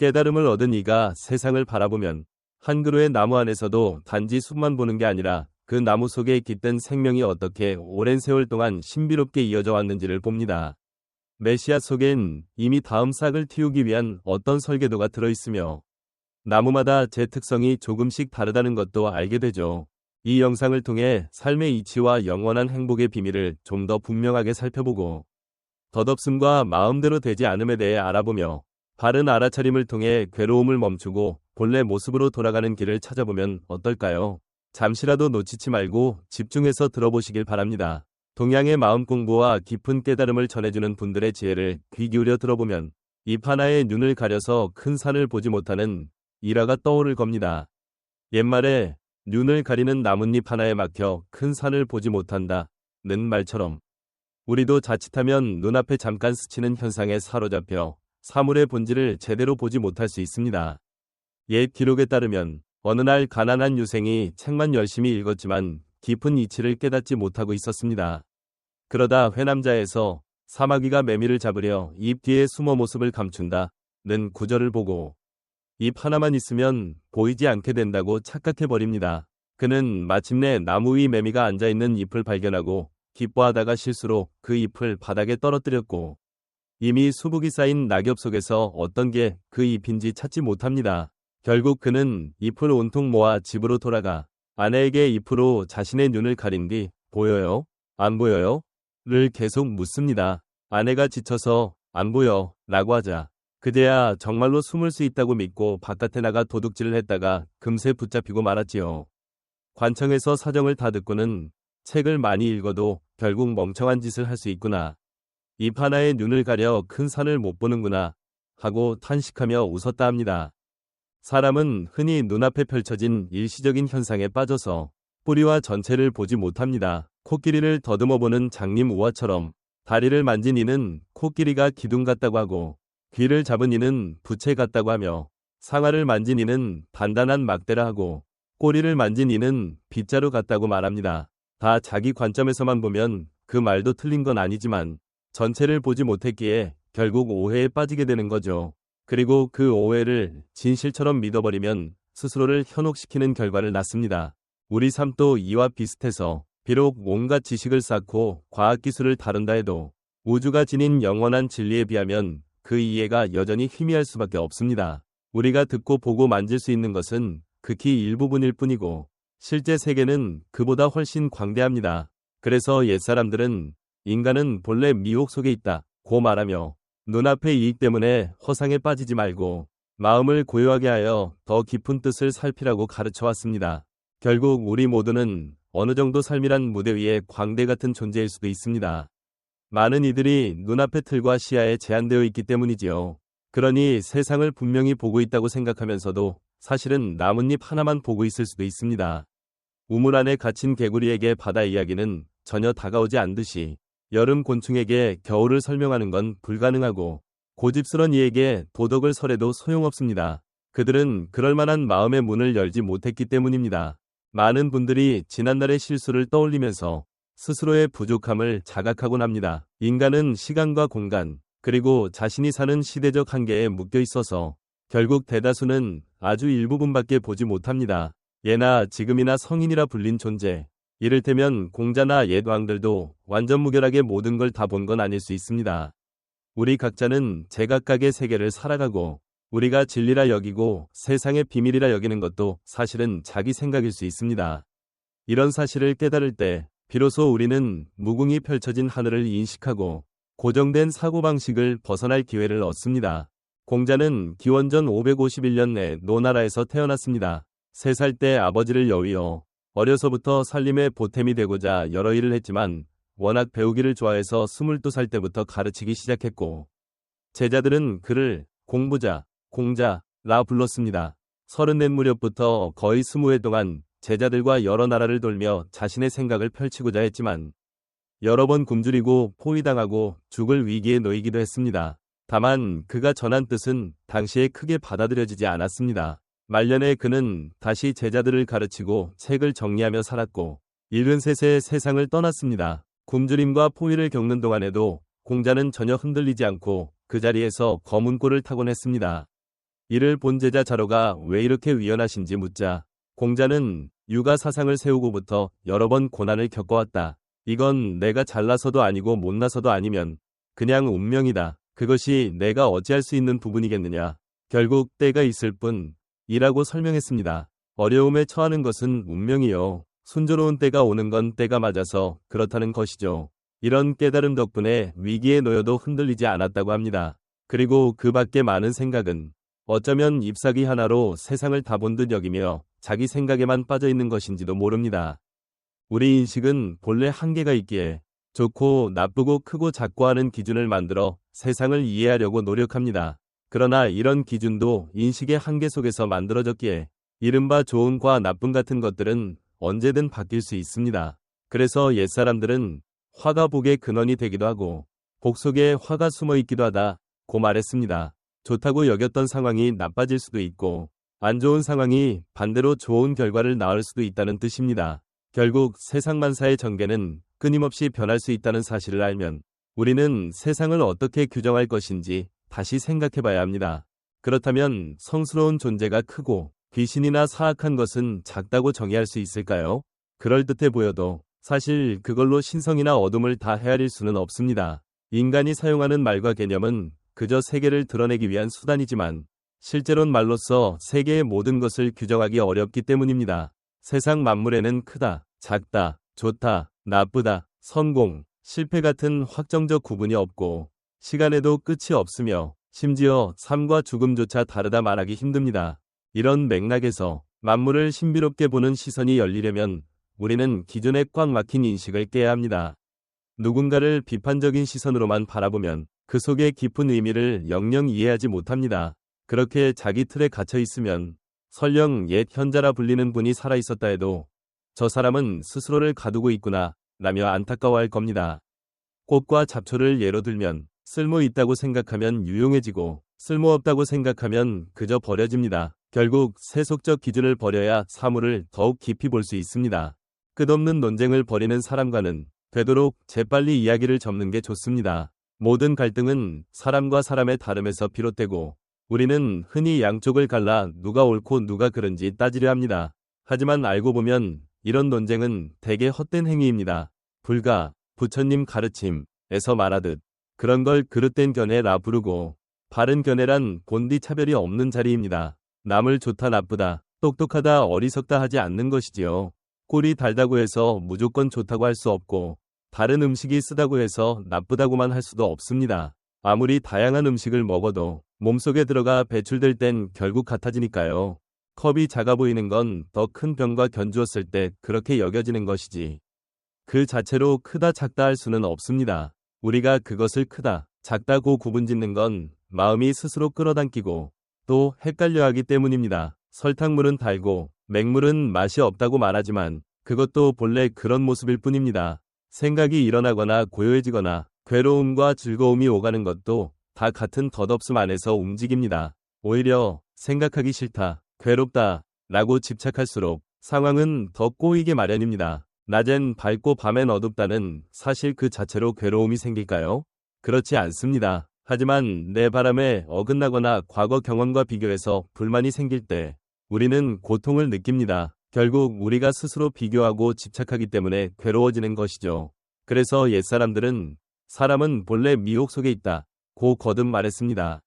깨달음을 얻은 이가 세상을 바라보면 한 그루의 나무 안에서도 단지 숲만 보는 게 아니라 그 나무 속에 깃든 생명이 어떻게 오랜 세월 동안 신비롭게 이어져 왔는지를 봅니다. 메시아 속엔 이미 다음 싹을 틔우기 위한 어떤 설계도가 들어있으며 나무마다 제 특성이 조금씩 다르다는 것도 알게 되죠. 이 영상을 통해 삶의 이치와 영원한 행복의 비밀을 좀 더 분명하게 살펴보고 덧없음과 마음대로 되지 않음에 대해 알아보며 바른 알아차림을 통해 괴로움을 멈추고 본래 모습으로 돌아가는 길을 찾아보면 어떨까요? 잠시라도 놓치지 말고 집중해서 들어보시길 바랍니다. 동양의 마음 공부와 깊은 깨달음을 전해주는 분들의 지혜를 귀 기울여 들어보면 잎 하나에 눈을 가려서 큰 산을 보지 못하는 일화가 떠오를 겁니다. 옛말에 눈을 가리는 나뭇잎 하나에 막혀 큰 산을 보지 못한다는 말처럼 우리도 자칫하면 눈앞에 잠깐 스치는 현상에 사로잡혀 사물의 본질을 제대로 보지 못할 수 있습니다. 옛 기록에 따르면 어느 날 가난한 유생이 책만 열심히 읽었지만 깊은 이치를 깨닫지 못하고 있었습니다. 그러다 회남자에서 사마귀가 매미를 잡으려 잎 뒤에 숨어 모습을 감춘다는 구절을 보고 잎 하나만 있으면 보이지 않게 된다고 착각해버립니다. 그는 마침내 나무 위 매미가 앉아있는 잎을 발견하고 기뻐하다가 실수로 그 잎을 바닥에 떨어뜨렸고 이미 수북이 쌓인 낙엽 속에서 어떤 게 그 잎인지 찾지 못합니다. 결국 그는 잎을 온통 모아 집으로 돌아가 아내에게 잎으로 자신의 눈을 가린 뒤 보여요? 안 보여요? 를 계속 묻습니다. 아내가 지쳐서 안 보여 라고 하자 그제야 정말로 숨을 수 있다고 믿고 바깥에 나가 도둑질을 했다가 금세 붙잡히고 말았지요. 관청에서 사정을 다 듣고는 책을 많이 읽어도 결국 멍청한 짓을 할 수 있구나. 잎 하나에 눈을 가려 큰 산을 못 보는구나 하고 탄식하며 웃었다 합니다. 사람은 흔히 눈앞에 펼쳐진 일시적인 현상에 빠져서 뿌리와 전체를 보지 못합니다. 코끼리를 더듬어 보는 장님 우화처럼 다리를 만진 이는 코끼리가 기둥 같다고 하고 귀를 잡은 이는 부채 같다고 하며 상아를 만진 이는 단단한 막대라 하고 꼬리를 만진 이는 빗자루 같다고 말합니다. 다 자기 관점에서만 보면 그 말도 틀린 건 아니지만 전체를 보지 못했기에 결국 오해에 빠지게 되는 거죠. 그리고 그 오해를 진실처럼 믿어버리면 스스로를 현혹시키는 결과를 낳습니다. 우리 삶도 이와 비슷해서 비록 온갖 지식을 쌓고 과학기술을 다룬다 해도 우주가 지닌 영원한 진리에 비하면 그 이해가 여전히 희미할 수밖에 없습니다. 우리가 듣고 보고 만질 수 있는 것은 극히 일부분일 뿐이고 실제 세계는 그보다 훨씬 광대합니다. 그래서 옛사람들은 인간은 본래 미혹 속에 있다고 말하며 눈앞의 이익 때문에 허상에 빠지지 말고 마음을 고요하게 하여 더 깊은 뜻을 살피라고 가르쳐 왔습니다. 결국 우리 모두는 어느 정도 삶이란 무대 위에 광대 같은 존재일 수도 있습니다. 많은 이들이 눈앞의 틀과 시야에 제한되어 있기 때문이지요. 그러니 세상을 분명히 보고 있다고 생각하면서도 사실은 나뭇잎 하나만 보고 있을 수도 있습니다. 우물 안에 갇힌 개구리에게 바다 이야기는 전혀 다가오지 않듯이 여름 곤충에게 겨울을 설명하는 건 불가능하고 고집스런 이에게 도덕을 설해도 소용없습니다. 그들은 그럴 만한 마음의 문을 열지 못했기 때문입니다. 많은 분들이 지난날의 실수를 떠올리면서 스스로의 부족함을 자각하곤 합니다. 인간은 시간과 공간, 그리고 자신이 사는 시대적 한계에 묶여 있어서 결국 대다수는 아주 일부분밖에 보지 못합니다. 예나 지금이나 성인이라 불린 존재, 이를테면 공자나 옛 왕들도 완전 무결하게 모든 걸 다 본 건 아닐 수 있습니다. 우리 각자는 제각각의 세계를 살아가고 우리가 진리라 여기고 세상의 비밀이라 여기는 것도 사실은 자기 생각일 수 있습니다. 이런 사실을 깨달을 때 비로소 우리는 무궁히 펼쳐진 하늘을 인식하고 고정된 사고방식을 벗어날 기회를 얻습니다. 공자는 기원전 551년 내 노나라에서 태어났습니다. 3살 때 아버지를 여위어 어려서부터 살림의 보탬이 되고자 여러 일을 했지만 워낙 배우기를 좋아해서 22살 때부터 가르치기 시작했고 제자들은 그를 공부자, 공자라 불렀습니다. 34 무렵부터 거의 20해 동안 제자들과 여러 나라를 돌며 자신의 생각을 펼치고자 했지만 여러 번 굶주리고 포위당하고 죽을 위기에 놓이기도 했습니다. 다만 그가 전한 뜻은 당시에 크게 받아들여지지 않았습니다. 말년에 그는 다시 제자들을 가르치고 책을 정리하며 살았고 73세 세상을 떠났습니다. 굶주림과 포위를 겪는 동안에도 공자는 전혀 흔들리지 않고 그 자리에서 검은 꼴을 타곤 했습니다. 이를 본 제자 자로가 왜 이렇게 위헌하신지 묻자 공자는 유가 사상을 세우고부터 여러 번 고난을 겪어왔다. 이건 내가 잘나서도 아니고 못나서도 아니면 그냥 운명이다. 그것이 내가 어찌할 수 있는 부분이겠느냐. 결국 때가 있을 뿐이라고 설명했습니다. 어려움에 처하는 것은 운명이요. 순조로운 때가 오는 건 때가 맞아서 그렇다는 것이죠. 이런 깨달음 덕분에 위기에 놓여도 흔들리지 않았다고 합니다. 그리고 그 밖에 많은 생각은 어쩌면 잎사귀 하나로 세상을 다 본 듯 여기며 자기 생각에만 빠져 있는 것인지도 모릅니다. 우리 인식은 본래 한계가 있기에 좋고 나쁘고 크고 작고 하는 기준을 만들어 세상을 이해하려고 노력합니다. 그러나 이런 기준도 인식의 한계 속에서 만들어졌기에 이른바 좋은과 나쁜 같은 것들은 언제든 바뀔 수 있습니다. 그래서 옛사람들은 화가 복의 근원이 되기도 하고 복 속에 화가 숨어 있기도 하다고 말했습니다. 좋다고 여겼던 상황이 나빠질 수도 있고 안 좋은 상황이 반대로 좋은 결과를 낳을 수도 있다는 뜻입니다. 결국 세상만사의 전개는 끊임없이 변할 수 있다는 사실을 알면 우리는 세상을 어떻게 규정할 것인지 다시 생각해봐야 합니다. 그렇다면 성스러운 존재가 크고 귀신이나 사악한 것은 작다고 정의할 수 있을까요? 그럴듯해 보여도 사실 그걸로 신성이나 어둠을 다 헤아릴 수는 없습니다. 인간이 사용하는 말과 개념은 그저 세계를 드러내기 위한 수단이지만 실제론 말로써 세계의 모든 것을 규정하기 어렵기 때문입니다. 세상 만물에는 크다, 작다, 좋다, 나쁘다, 성공, 실패 같은 확정적 구분이 없고 시간에도 끝이 없으며 심지어 삶과 죽음조차 다르다 말하기 힘듭니다. 이런 맥락에서 만물을 신비롭게 보는 시선이 열리려면 우리는 기존에 꽉 막힌 인식을 깨야 합니다. 누군가를 비판적인 시선으로만 바라보면 그 속의 깊은 의미를 영영 이해하지 못합니다. 그렇게 자기 틀에 갇혀 있으면 설령 옛 현자라 불리는 분이 살아있었다 해도 저 사람은 스스로를 가두고 있구나 라며 안타까워할 겁니다. 꽃과 잡초를 예로 들면 쓸모 있다고 생각하면 유용해지고 쓸모없다고 생각하면 그저 버려집니다. 결국 세속적 기준을 버려야 사물을 더욱 깊이 볼 수 있습니다. 끝없는 논쟁을 벌이는 사람과는 되도록 재빨리 이야기를 접는 게 좋습니다. 모든 갈등은 사람과 사람의 다름에서 비롯되고 우리는 흔히 양쪽을 갈라 누가 옳고 누가 그른지 따지려 합니다. 하지만 알고 보면 이런 논쟁은 대개 헛된 행위입니다. 불가 부처님 가르침에서 말하듯 그런 걸 그릇된 견해라 부르고 바른 견해란 본디 차별이 없는 자리입니다. 남을 좋다 나쁘다 똑똑하다 어리석다 하지 않는 것이지요. 꿀이 달다고 해서 무조건 좋다고 할 수 없고 다른 음식이 쓰다고 해서 나쁘다고만 할 수도 없습니다. 아무리 다양한 음식을 먹어도 몸속에 들어가 배출될 땐 결국 같아지니까요. 컵이 작아 보이는 건 더 큰 병과 견주었을 때 그렇게 여겨지는 것이지 그 자체로 크다 작다 할 수는 없습니다. 우리가 그것을 크다 작다고 구분짓는 건 마음이 스스로 끌어당기고 또 헷갈려 하기 때문입니다. 설탕물은 달고 맹물은 맛이 없다고 말하지만 그것도 본래 그런 모습일 뿐입니다. 생각이 일어나거나 고요해지거나 괴로움과 즐거움이 오가는 것도 다 같은 덧없음 안에서 움직입니다. 오히려 생각하기 싫다, 괴롭다 라고 집착할수록 상황은 더 꼬이게 마련입니다. 낮엔 밝고 밤엔 어둡다는 사실 그 자체로 괴로움이 생길까요? 그렇지 않습니다. 하지만 내 바람에 어긋나거나 과거 경험과 비교해서 불만이 생길 때 우리는 고통을 느낍니다. 결국 우리가 스스로 비교하고 집착하기 때문에 괴로워지는 것이죠. 그래서 옛사람들은 사람은 본래 미혹 속에 있다 고 거듭 말했습니다.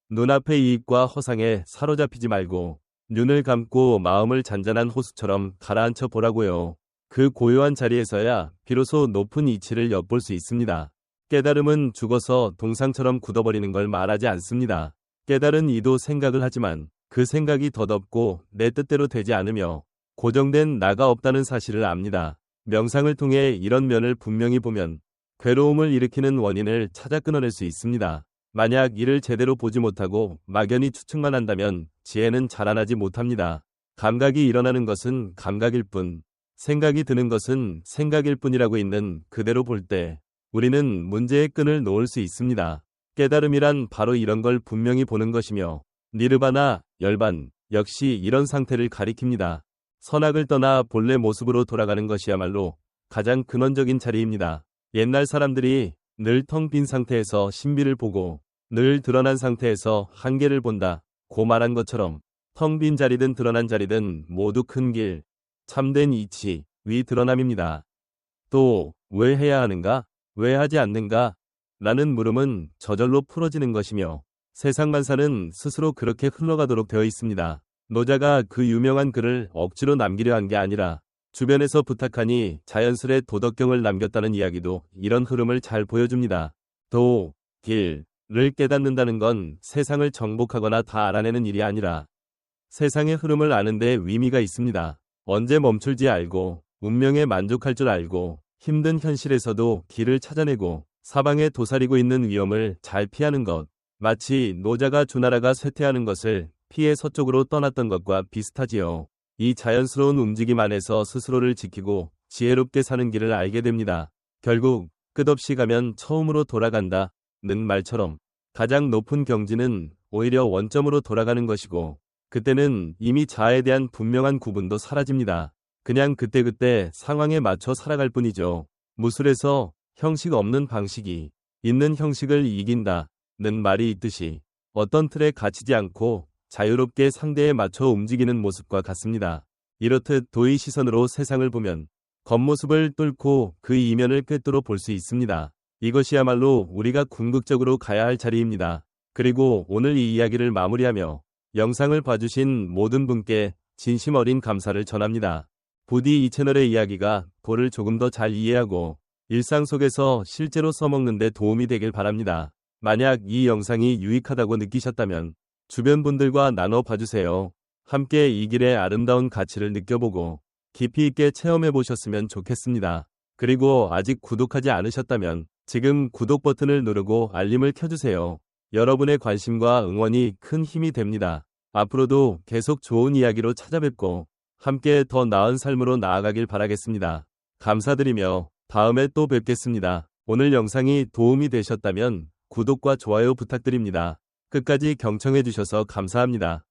눈앞의 이익과 허상에 사로잡히지 말고 눈을 감고 마음을 잔잔한 호수처럼 가라앉혀 보라고요. 그 고요한 자리에서야 비로소 높은 이치를 엿볼 수 있습니다. 깨달음은 죽어서 동상처럼 굳어버리는 걸 말하지 않습니다. 깨달은 이도 생각을 하지만 그 생각이 덧없고 내 뜻대로 되지 않으며 고정된 나가 없다는 사실을 압니다. 명상을 통해 이런 면을 분명히 보면 괴로움을 일으키는 원인을 찾아 끊어낼 수 있습니다. 만약 이를 제대로 보지 못하고 막연히 추측만 한다면 지혜는 자라나지 못합니다. 감각이 일어나는 것은 감각일 뿐, 생각이 드는 것은 생각일 뿐이라고 있는 그대로 볼 때 우리는 문제의 끈을 놓을 수 있습니다. 깨달음이란 바로 이런 걸 분명히 보는 것이며 니르바나, 열반 역시 이런 상태를 가리킵니다. 선악을 떠나 본래 모습으로 돌아가는 것이야말로 가장 근원적인 자리입니다. 옛날 사람들이 늘 텅 빈 상태에서 신비를 보고 늘 드러난 상태에서 한계를 본다 고 말한 것처럼 텅 빈 자리든 드러난 자리든 모두 큰 길, 참된 이치, 위 드러남입니다. 또 왜 해야 하는가? 왜 하지 않는가? 라는 물음은 저절로 풀어지는 것이며 세상 만사는 스스로 그렇게 흘러가도록 되어 있습니다. 노자가 그 유명한 글을 억지로 남기려 한 게 아니라 주변에서 부탁하니 자연스레 도덕경을 남겼다는 이야기도 이런 흐름을 잘 보여줍니다. 도, 길을 깨닫는다는 건 세상을 정복하거나 다 알아내는 일이 아니라 세상의 흐름을 아는 데 의미가 있습니다. 언제 멈출지 알고 운명에 만족할 줄 알고 힘든 현실에서도 길을 찾아내고 사방에 도사리고 있는 위험을 잘 피하는 것. 마치 노자가 주나라가 쇠퇴하는 것을 피해 서쪽으로 떠났던 것과 비슷하지요. 이 자연스러운 움직임 안에서 스스로를 지키고 지혜롭게 사는 길을 알게 됩니다. 결국 끝없이 가면 처음으로 돌아간다는 말처럼 가장 높은 경지는 오히려 원점으로 돌아가는 것이고 그때는 이미 자아에 대한 분명한 구분도 사라집니다. 그냥 그때그때 상황에 맞춰 살아갈 뿐이죠. 무술에서 형식 없는 방식이 있는 형식을 이긴다는 말이 있듯이 어떤 틀에 갇히지 않고 자유롭게 상대에 맞춰 움직이는 모습과 같습니다. 이렇듯 도의 시선으로 세상을 보면 겉모습을 뚫고 그 이면을 꿰뚫어 볼 수 있습니다. 이것이야말로 우리가 궁극적으로 가야 할 자리입니다. 그리고 오늘 이 이야기를 마무리하며 영상을 봐주신 모든 분께 진심 어린 감사를 전합니다. 부디 이 채널의 이야기가 도를 조금 더 잘 이해하고 일상 속에서 실제로 써먹는 데 도움이 되길 바랍니다. 만약 이 영상이 유익하다고 느끼셨다면 주변 분들과 나눠 봐주세요. 함께 이 길의 아름다운 가치를 느껴보고 깊이 있게 체험해 보셨으면 좋겠습니다. 그리고 아직 구독하지 않으셨다면 지금 구독 버튼을 누르고 알림을 켜주세요. 여러분의 관심과 응원이 큰 힘이 됩니다. 앞으로도 계속 좋은 이야기로 찾아뵙고 함께 더 나은 삶으로 나아가길 바라겠습니다. 감사드리며 다음에 또 뵙겠습니다. 오늘 영상이 도움이 되셨다면 구독과 좋아요 부탁드립니다. 끝까지 경청해 주셔서 감사합니다.